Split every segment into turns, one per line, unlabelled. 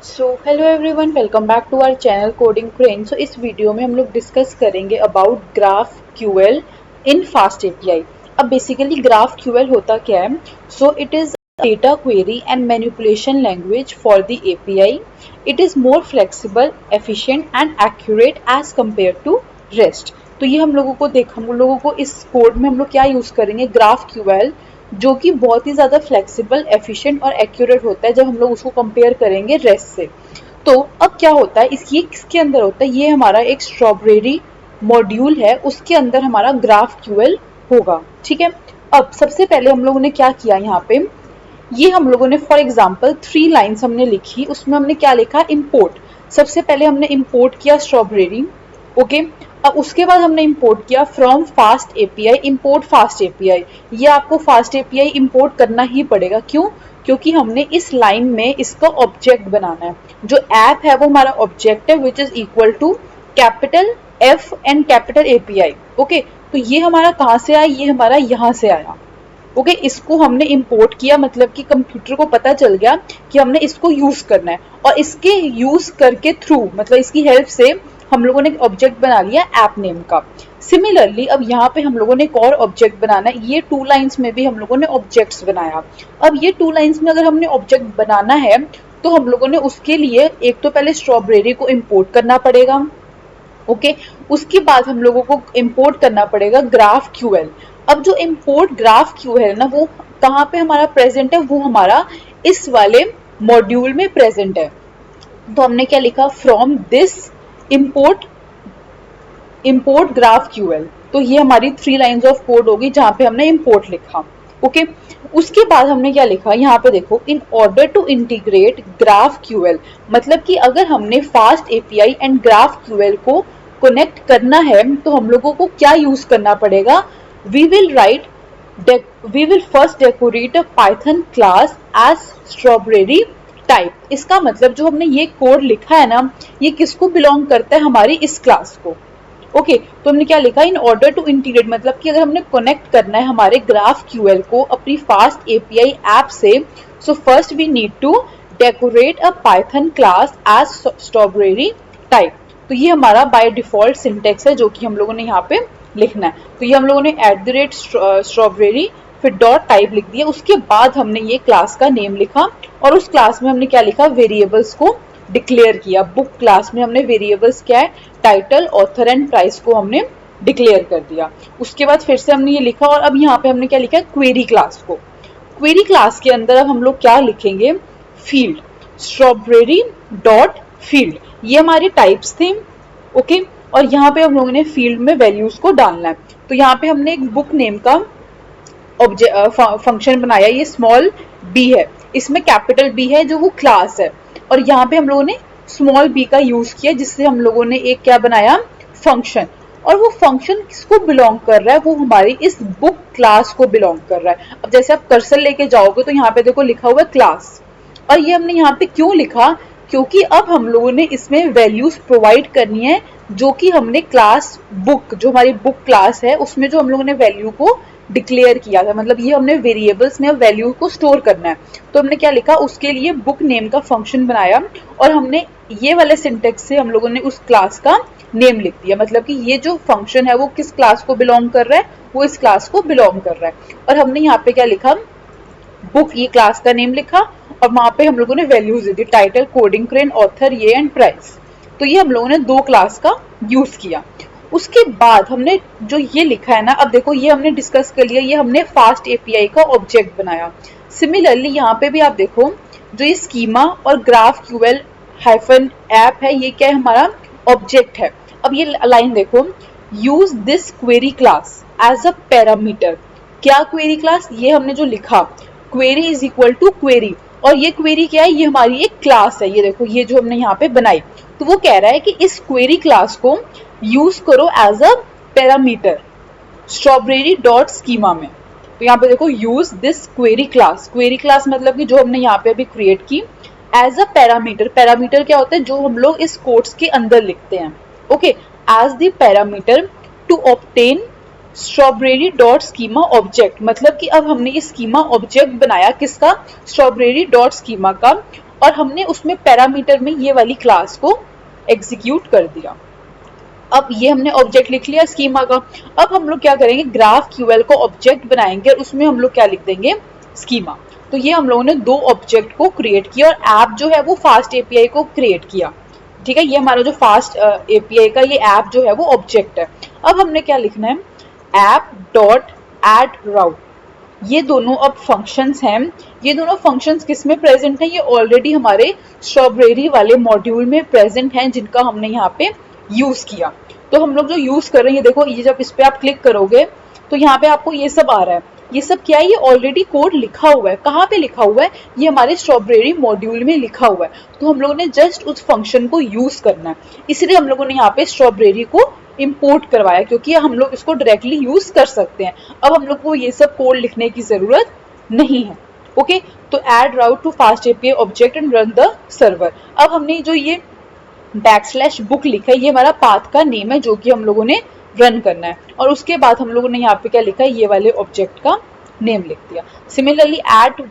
So hello everyone, welcome back to our channel coding crane. So इस video में हम लोग डिस्कस करेंगे about graph QL in fast API. अब basically graph QL होता क्या है? So it is data query and manipulation language for the API. It is more flexible, efficient and accurate as compare to REST. तो ये हम लोगों को इस कोड में हम लोग क्या यूज करेंगे? ग्राफ क्यूएल, जो कि बहुत ही ज़्यादा फ्लेक्सिबल, एफिशिएंट और एक्यूरेट होता है जब हम लोग उसको कंपेयर करेंगे रेस्ट से। तो अब क्या होता है, ये किसके अंदर होता है? ये हमारा एक स्ट्रॉबेरी मॉड्यूल है, उसके अंदर हमारा ग्राफ क्यूएल होगा। ठीक है। अब सबसे पहले हम लोगों ने क्या किया यहाँ पे, ये हम लोगों ने फॉर एग्जाम्पल 3 लाइन्स हमने लिखी, उसमें हमने क्या लिखा? इम्पोर्ट। सबसे पहले हमने इम्पोर्ट किया स्ट्रॉबेरी। ओके। अब उसके बाद हमने इंपोर्ट किया from fast API, import fast API. ये आपको फास्ट एपीआई इंपोर्ट करना ही पड़ेगा। क्यों? क्योंकि हमने इस लाइन में इसका ऑब्जेक्ट बनाना है। जो ऐप है वो हमारा ऑब्जेक्ट है, which is equal to capital F and capital API. Okay. तो ये हमारा कहाँ से आया? ये हमारा यहाँ से आया। ओके। इसको हमने इंपोर्ट किया, मतलब कि कंप्यूटर को पता चल गया कि हमने इसको यूज करना है, और इसके यूज करके थ्रू, मतलब इसकी हेल्प से हम लोगों ने एक ऑब्जेक्ट बना लिया ऐप नेम का। सिमिलरली अब यहाँ पे हम लोगों ने एक और ऑब्जेक्ट बनाना है। ये 2 लाइन्स में भी हम लोगों ने ऑब्जेक्ट्स बनाया। अब ये 2 लाइन्स में अगर हमने ऑब्जेक्ट बनाना है तो हम लोगों ने उसके लिए एक तो पहले स्ट्रॉबेरी को इंपोर्ट करना पड़ेगा। ओके। उसके बाद हम लोगों को इंपोर्ट करना पड़ेगा ग्राफ क्यूएल। अब जो इंपोर्ट ग्राफ क्यूएल है ना, वो कहाँ पे हमारा प्रेजेंट है? वो हमारा इस वाले मॉड्यूल में प्रेजेंट है। तो हमने क्या लिखा? From this import import graph QL. तो ये हमारी 3 लाइन्स ऑफ कोड होगी जहां पे हमने इंपोर्ट लिखा। ओके। उसके बाद हमने क्या लिखा? यहाँ पे देखो, in order to integrate GraphQL, मतलब कि अगर हमने FastAPI and GraphQL को कनेक्ट करना है तो हम लोगों को क्या यूज करना पड़ेगा? We will write we will first decorate a python class as strawberry type। इसका मतलब जो हमने ये कोड लिखा है ना, ये किसको बिलोंग करता है? हमारी इस क्लास को। ओके। तो हमने क्या लिखा? इन ऑर्डर टू इंटीग्रेट, मतलब कि अगर हमने कनेक्ट करना है हमारे ग्राफ क्यूएल को अपनी फास्ट एपीआई ऐप से, so first we need to decorate a Python class as strawberry type. तो ये हमारा बाय डिफॉल्ट सिंटेक्स है जो कि हम लोगों ने यहाँ पे लिखना है। तो ये हम लोगों ने @स्ट्रॉबेरी फिर डॉट टाइप लिख दिया। उसके बाद हमने ये क्लास का नेम लिखा, और उस क्लास में हमने क्या लिखा? वेरिएबल्स को डिक्लेयर किया। बुक क्लास में हमने वेरिएबल्स क्या है? टाइटल, ऑथर एंड प्राइस को हमने डिक्लेयर कर दिया। उसके बाद फिर से हमने ये लिखा, और अब यहाँ पे हमने क्या लिखा है? क्वेरी क्लास को। क्वेरी क्लास के अंदर अब हम लोग क्या लिखेंगे? Field, strawberry dot field. ये हमारे टाइप्स थे। ओके। और यहाँ पे हम लोगों ने फील्ड में वैल्यूज को डालना है। तो यहाँ पे हमने एक बुक नेम का फंक्शन बनाया। ये स्मॉल बी है, इसमें कैपिटल बी है जो वो क्लास है, और यहाँ पे हम लोगों ने स्मॉल बी का यूज किया, जिससे हम लोगों ने एक क्या बनाया? फंक्शन। और वो फंक्शन किसको बिलोंग कर रहा है? वो हमारी इस बुक क्लास को बिलोंग कर रहा है। अब जैसे आप कर्सर लेके जाओगे तो यहाँ पे देखो लिखा हुआ है क्लास, और ये हमने यहाँ पे क्यों लिखा? क्योंकि अब हम लोगों ने इसमें वैल्यूज प्रोवाइड करनी है, जो कि हमने क्लास बुक, जो हमारी बुक क्लास है, उसमें जो हम लोगों ने वैल्यू को डिक्लेयर किया था, मतलब ये हमने वेरिएबल्स में वैल्यू को स्टोर करना है। तो हमने क्या लिखा? उसके लिए बुक नेम का फंक्शन बनाया, और हमने ये वाले सिंटेक्स से हम लोगों ने उस क्लास का नेम लिख दिया। मतलब कि ये जो फंक्शन है वो किस क्लास को बिलोंग कर रहा है? वो इस क्लास को बिलोंग कर रहा है। और हमने यहाँ पे क्या लिखा? बुक, ये क्लास का नेम लिखा, और वहां पे हम लोगों ने वैल्यूज दे दी, टाइटल, कोडिंग क्रेन, ऑथर, ये एंड प्राइस। तो ये हम लोगों ने 2 क्लास का यूज किया। उसके बाद हमने जो ये लिखा है ना, अब देखो ये हमने डिस्कस कर लिया, ये हमने फास्ट एपीआई का ऑब्जेक्ट बनाया। सिमिलरली यहाँ पे भी आप देखो, जो ये स्कीमा और ग्राफ क्यूएल हाइफन ऐप है, ये क्या है? हमारा ऑब्जेक्ट है। अब ये लाइन देखो, use this query class as a parameter. क्या क्वेरी क्लास? ये हमने जो लिखा, query is equal to query, और ये क्वेरी क्या है? ये हमारी एक क्लास है। ये देखो, ये जो हमने यहाँ पे बनाई, तो वो कह रहा है कि इस क्वेरी क्लास को यूज करो as a parameter strawberry dot schema में। तो यहाँ पे देखो, use this query class. Query class मतलब कि जो हमने यहाँ पे अभी क्रिएट की, एज अ पैरामीटर। पैरामीटर क्या होता है? जो हम लोग इस कोट्स के अंदर लिखते हैं। Okay. As the parameter to obtain strawberry dot schema object, मतलब कि अब हमने ये स्कीमा ऑब्जेक्ट बनाया, किसका? स्ट्रॉबेरी डॉट स्कीमा का। और हमने उसमें पैरामीटर में ये वाली क्लास को एग्जीक्यूट कर दिया। अब ये हमने ऑब्जेक्ट लिख लिया स्कीमा का। अब हम लोग क्या करेंगे, ग्राफ क्यूएल को ऑब्जेक्ट बनाएंगे और उसमें हम लोग क्या लिख देंगे, स्कीमा। तो ये हम लोगों ने दो ऑब्जेक्ट को क्रिएट किया और ऐप जो है वो फास्ट एपीआई को क्रिएट किया। ठीक है, ये हमारा जो फास्ट एपीआई का ये ऐप जो है वो ऑब्जेक्ट है। अब हमने क्या लिखना है, ऐप डॉट एड राउट। ये दोनों अब फंक्शंस हैं। ये दोनों फंक्शंस किस में प्रेजेंट हैं, ये ऑलरेडी हमारे स्ट्रॉबेरी वाले मॉड्यूल में प्रेजेंट हैं, जिनका हमने यहाँ पे यूज किया। तो हम लोग जो यूज कर रहे हैं, देखो ये जब इस पे आप क्लिक करोगे तो यहाँ पे आपको ये सब आ रहा है। ये सब क्या है, ये ऑलरेडी कोड लिखा हुआ है। कहाँ पे लिखा हुआ है, ये हमारे स्ट्रॉबेरी मॉड्यूल में लिखा हुआ है। तो हम लोगों ने जस्ट उस फंक्शन को यूज करना है, इसलिए हम लोगों ने यहाँ पे स्ट्रॉबेरी को इंपोर्ट करवाया, क्योंकि हम लोग इसको डायरेक्टली यूज कर सकते हैं। अब हम लोग को ये सब कोड लिखने की जरूरत नहीं है। ओके, तो add route to FastAPI object and run the server. अब हमने जो ये /book लिखा है, ये हमारा पाथ का नेम है जो कि हम लोगों ने रन करना है। और उसके बाद हम लोगों ने यहाँ पे क्या लिखा है, ये वाले ऑब्जेक्ट का नेम लिख दिया। सिमिलरली ऐड,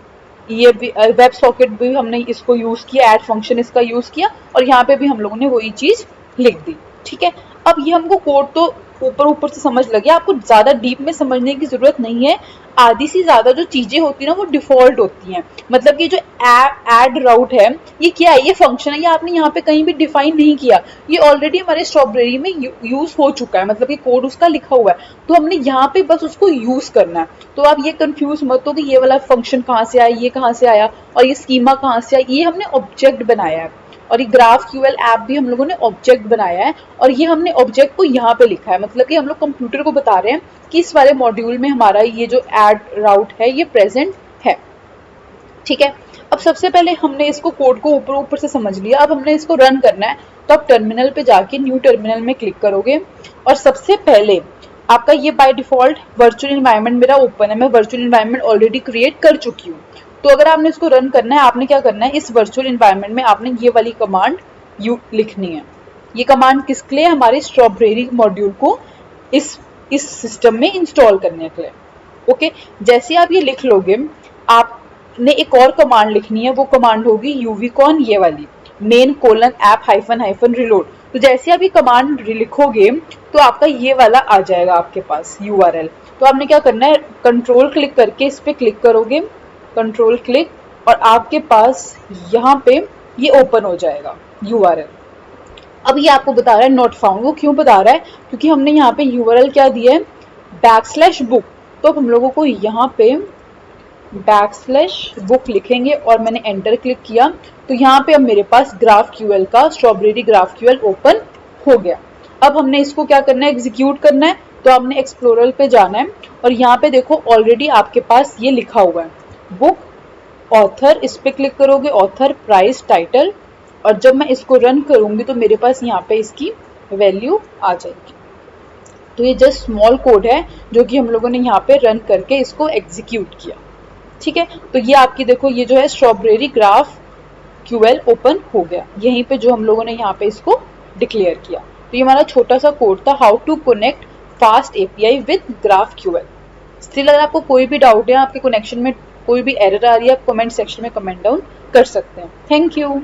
ये वेब सॉकेट भी हमने इसको यूज किया, ऐड फंक्शन इसका यूज किया और यहाँ पे भी हम लोगों ने वही चीज लिख दी। ठीक है, अब ये हमको कोड तो ऊपर ऊपर से समझ लगे, आपको ज्यादा डीप में समझने की जरूरत नहीं है। आधी से ज्यादा जो चीजें होती है ना वो डिफॉल्ट होती हैं। मतलब कि जो एड राउट है, ये क्या है, ये फंक्शन है, ये आपने यहाँ पे कहीं भी डिफाइन नहीं किया, ये ऑलरेडी हमारे स्ट्रॉबेरी में यूज हो चुका है, मतलब कि कोड उसका लिखा हुआ है। तो हमने यहाँ पे बस उसको यूज करना है। तो आप ये कंफ्यूज मत हो कि ये वाला फंक्शन कहाँ से आया, ये कहाँ से आया और ये स्कीमा कहाँ से आया। ये हमने ऑब्जेक्ट बनाया है और ये ग्राफ क्यूएल ऐप भी हम लोगों ने ऑब्जेक्ट बनाया है और ये हमने ऑब्जेक्ट को यहाँ पे लिखा है। मतलब कि हम लोग कंप्यूटर को बता रहे हैं कि इस वाले मॉड्यूल में हमारा ये जो ऐड राउट है ये प्रेजेंट है। ठीक है, अब सबसे पहले हमने इसको कोड को ऊपर ऊपर से समझ लिया। अब हमने इसको रन करना है, तो आप टर्मिनल पे जाके न्यू टर्मिनल में क्लिक करोगे और सबसे पहले आपका ये बाय डिफॉल्ट वर्चुअल इन्वायरमेंट मेरा ओपन है, मैं वर्चुअल इन्वायरमेंट ऑलरेडी क्रिएट कर चुकी हूँ। तो अगर आपने इसको रन करना है, आपने क्या करना है, इस वर्चुअल इन्वायरमेंट में आपने ये वाली कमांड लिखनी है। ये कमांड किसके लिए, हमारे स्ट्रॉबेरी मॉड्यूल को इस सिस्टम में इंस्टॉल करने के लिए। ओके, जैसे आप ये लिख लोगे, आपने एक और कमांड लिखनी है, वो कमांड होगी uvcon, ये वाली main:app reload। तो जैसे आप ये कमांड लिखोगे तो आपका ये वाला आ जाएगा आपके पास URL। तो आपने क्या करना है, कंट्रोल क्लिक करके इस पे क्लिक करोगे, कंट्रोल क्लिक, और आपके पास यहाँ पे ये ओपन हो जाएगा URL। अब ये आपको बता रहा है नॉट फाउंड। वो क्यों बता रहा है, क्योंकि हमने यहाँ पे URL क्या दिया है, /book। तो हम लोगों को यहाँ पे /book लिखेंगे और मैंने एंटर क्लिक किया तो यहाँ पे अब मेरे पास ग्राफ क्यूएल का स्ट्रॉबेरी ग्राफ क्यूएल ओपन हो गया। अब हमने इसको क्या करना है, एग्जीक्यूट करना है। तो आपने एक्सप्लोरर पे जाना है और यहाँ पे देखो ऑलरेडी आपके पास ये लिखा हुआ है बुक, ऑथर, इस पे क्लिक करोगे, ऑथर, प्राइस, टाइटल, और जब मैं इसको रन करूंगी तो मेरे पास यहाँ पे इसकी वैल्यू आ जाएगी। तो ये जस्ट स्मॉल कोड है जो कि हम लोगों ने यहाँ पे रन करके इसको एग्जीक्यूट किया। ठीक है, तो ये आपकी देखो ये जो है स्ट्रॉबेरी ग्राफ क्यूएल ओपन हो गया, यहीं पे जो हम लोगों ने यहाँ पे इसको डिक्लेयर किया। तो ये हमारा छोटा सा कोड था, how to connect FastAPI with GraphQL. Still अगर आपको कोई भी डाउट है, आपके कनेक्शन में कोई भी एरर आ रही है, आप कमेंट सेक्शन में कमेंट डाउन कर सकते हैं। Thank you.